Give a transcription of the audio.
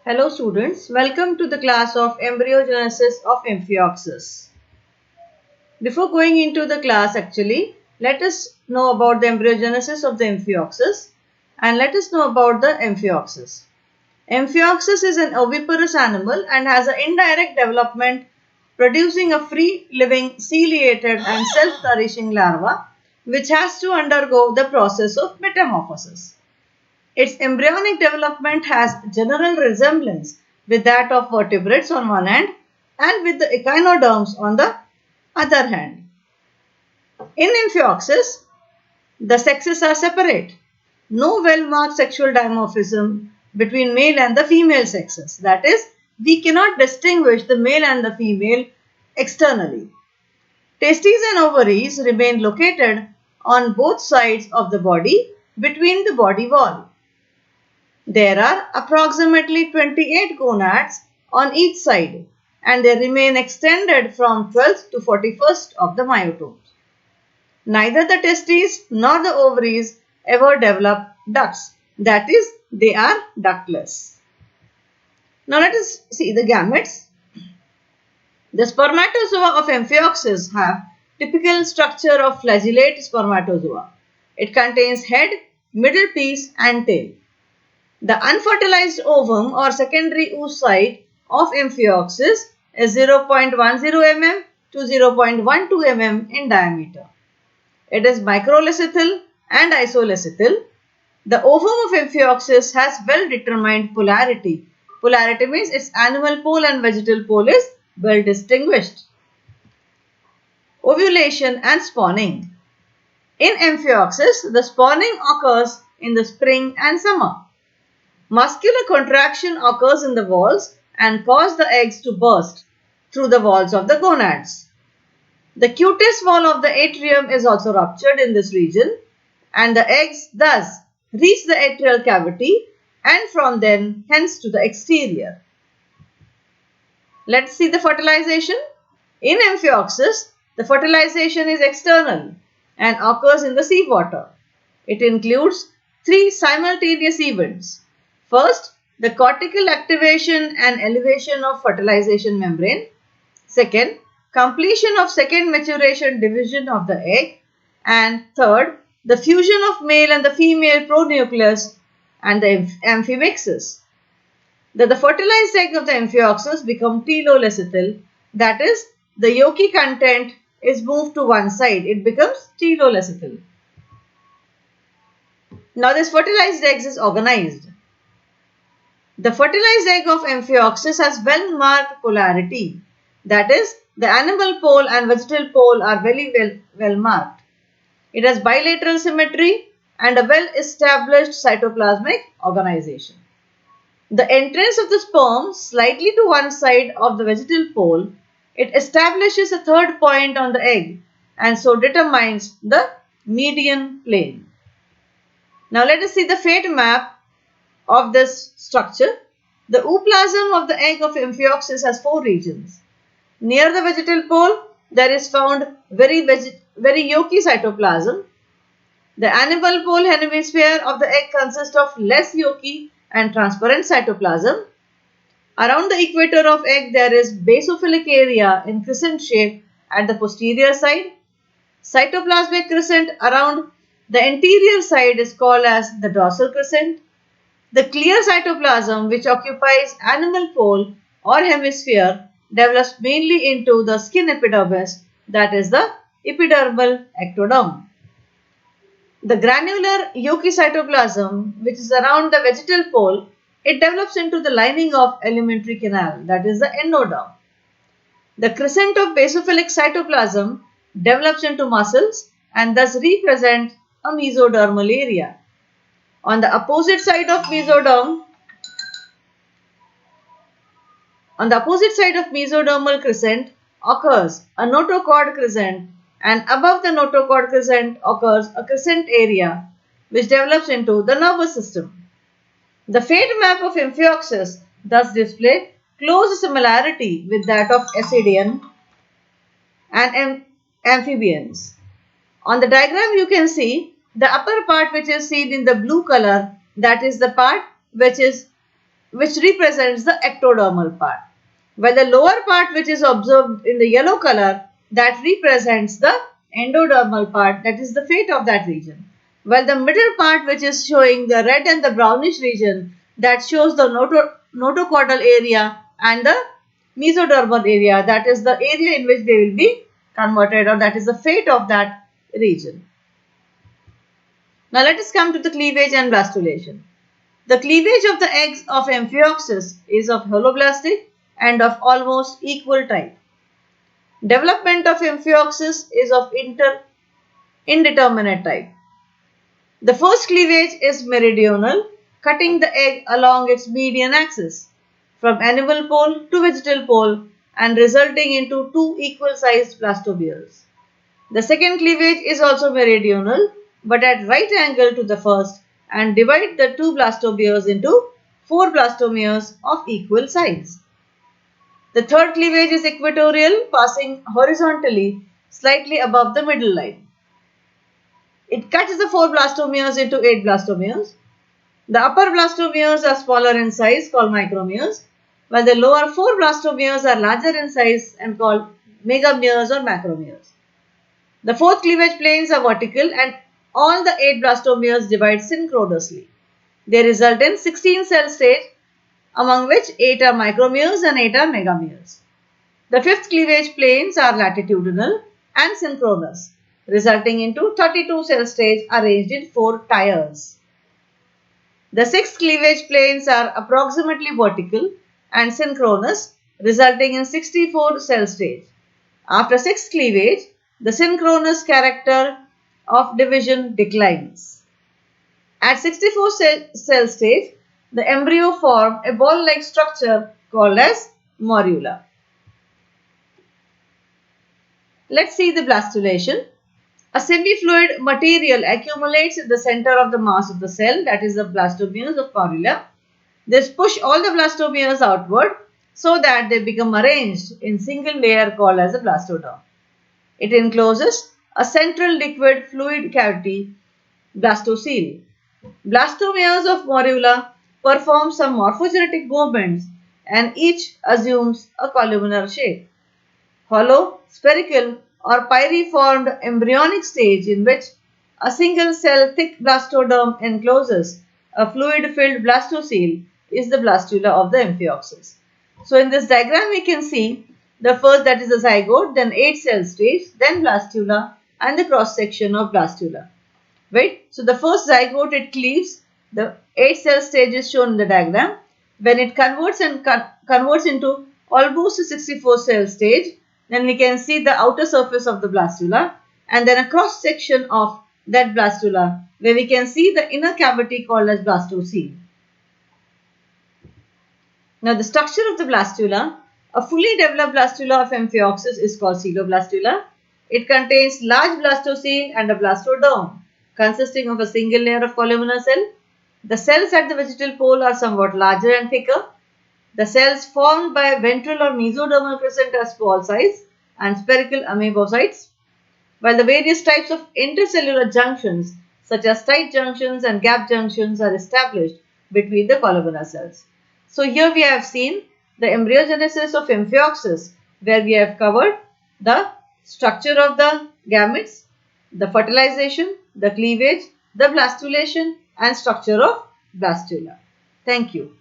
Hello students, welcome to the class of embryogenesis of Amphioxus. Before going into the class let us know about the embryogenesis of the Amphioxus and let us know about the Amphioxus. Amphioxus is an oviparous animal and has an indirect development producing a free living ciliated and self-nourishing larva which has to undergo the process of metamorphosis. Its embryonic development has general resemblance with that of vertebrates on one hand and with the echinoderms on the other hand. In Amphioxus, the sexes are separate. No well-marked sexual dimorphism between male and the female sexes. That is, we cannot distinguish the male and the female externally. Testes and ovaries remain located on both sides of the body between the body wall. There are approximately 28 gonads on each side and they remain extended from 12th to 41st of the myotomes. Neither the testes nor the ovaries ever develop ducts, that is, they are ductless. Now let us see the gametes. The spermatozoa of Amphioxus have typical structure of flagellate spermatozoa. It contains head, middle piece and tail. The unfertilized ovum or secondary oocyte of Amphioxus is 0.10 mm to 0.12 mm in diameter. It is microlecithal and isolecithal. The ovum of Amphioxus has well determined polarity. Polarity means its animal pole and vegetal pole is well distinguished. Ovulation and spawning. In Amphioxus, the spawning occurs in the spring and summer. Muscular contraction occurs in the walls and cause the eggs to burst through the walls of the gonads. The cutaneous wall of the atrium is also ruptured in this region and the eggs thus reach the atrial cavity and from then hence to the exterior. Let's see the fertilization. In Amphioxus, the fertilization is external and occurs in the seawater. It includes three simultaneous events. First, the cortical activation and elevation of fertilization membrane. Second, completion of second maturation division of the egg. And third, the fusion of male and the female pronucleus and the amphimixis. The fertilized egg of the Amphioxus become telolecithal, that is, the yolky content is moved to one side. It becomes telolecithal. Now this fertilized egg is organized. The fertilized egg of Amphioxus has well-marked polarity. That is, the animal pole and vegetal pole are very well marked. It has bilateral symmetry and a well-established cytoplasmic organization. The entrance of the sperm slightly to one side of the vegetal pole, it establishes a third point on the egg and so determines the median plane. Now let us see the fate map of this structure. The ooplasm of the egg of Amphioxus has four regions. Near the vegetal pole, there is found very yolky cytoplasm. The animal pole hemisphere of the egg consists of less yolky and transparent cytoplasm. Around the equator of egg, there is basophilic area in crescent shape at the posterior side. Cytoplasmic crescent around the anterior side is called as the dorsal crescent. The clear cytoplasm, which occupies animal pole or hemisphere, develops mainly into the skin epidermis, that is the epidermal ectoderm. The granular yolky cytoplasm, which is around the vegetal pole, it develops into the lining of alimentary canal, that is the endoderm. The crescent of basophilic cytoplasm develops into muscles and thus represent a mesodermal area. On the opposite side of mesodermal crescent occurs a notochord crescent and above the notochord crescent occurs a crescent area which develops into the nervous system. The fate map of Amphioxus thus displays close similarity with that of Ascidian and amphibians. On the diagram you can see the upper part which is seen in the blue color, that is the part which is which represents the ectodermal part, while the lower part, which is observed in the yellow color, that represents the endodermal part, that is the fate of that region, while the middle part, which is showing the red and the brownish region, that shows the notochordal area and the mesodermal area, that is the area in which they will be converted, or that is the fate of that region. Now let us come to the cleavage and blastulation. The cleavage of the eggs of Amphioxus is of holoblastic and of almost equal type. Development of Amphioxus is of indeterminate type. The first cleavage is meridional, cutting the egg along its median axis from animal pole to vegetal pole and resulting into two equal sized blastomeres. The second cleavage is also meridional but at right angle to the first and divide the two blastomeres into four blastomeres of equal size. The third cleavage is equatorial, passing horizontally slightly above the middle line. It cuts the four blastomeres into 8 blastomeres. The upper blastomeres are smaller in size, called micromeres, while the lower 4 blastomeres are larger in size and called megameres or macromeres. The fourth cleavage planes are vertical and all the 8 blastomeres divide synchronously. They result in 16 cell stage, among which 8 are micromeres and 8 are megameres. The fifth cleavage planes are latitudinal and synchronous, resulting into 32 cell stage arranged in 4 tiers. The sixth cleavage planes are approximately vertical and synchronous, resulting in 64 cell stage. After sixth cleavage, the synchronous character of division declines. At 64 cell stage, the embryo forms a ball-like structure called as morula. Let's see the blastulation. A semi-fluid material accumulates in the center of the mass of the cell, that is the blastomeres of morula. This push all the blastomeres outward so that they become arranged in single layer called as a blastoderm. It encloses a central liquid fluid cavity, blastocele. Blastomeres of morula perform some morphogenetic movements and each assumes a columnar shape. Hollow, spherical or pyriformed embryonic stage in which a single cell thick blastoderm encloses a fluid filled blastocele is the blastula of the Amphioxus. So in this diagram we can see the first, that is the zygote, then 8 cell stage, then blastula and the cross section of blastula. Right? So the first zygote, it cleaves, the 8 cell stage is shown in the diagram. When it converts into almost a 64 cell stage, then we can see the outer surface of the blastula and then a cross section of that blastula where we can see the inner cavity called as blastocele. Now the structure of the blastula, a fully developed blastula of Amphioxus is called coeloblastula. It contains large blastocele and a blastoderm consisting of a single layer of columnar cell. The cells at the vegetal pole are somewhat larger and thicker. The cells formed by ventral or mesodermal crescent are small size and spherical amoebocytes, while the various types of intercellular junctions such as tight junctions and gap junctions are established between the columnar cells. So here we have seen the embryogenesis of Amphioxus, where we have covered the structure of the gametes, the fertilization, the cleavage, the blastulation and structure of blastula. Thank you.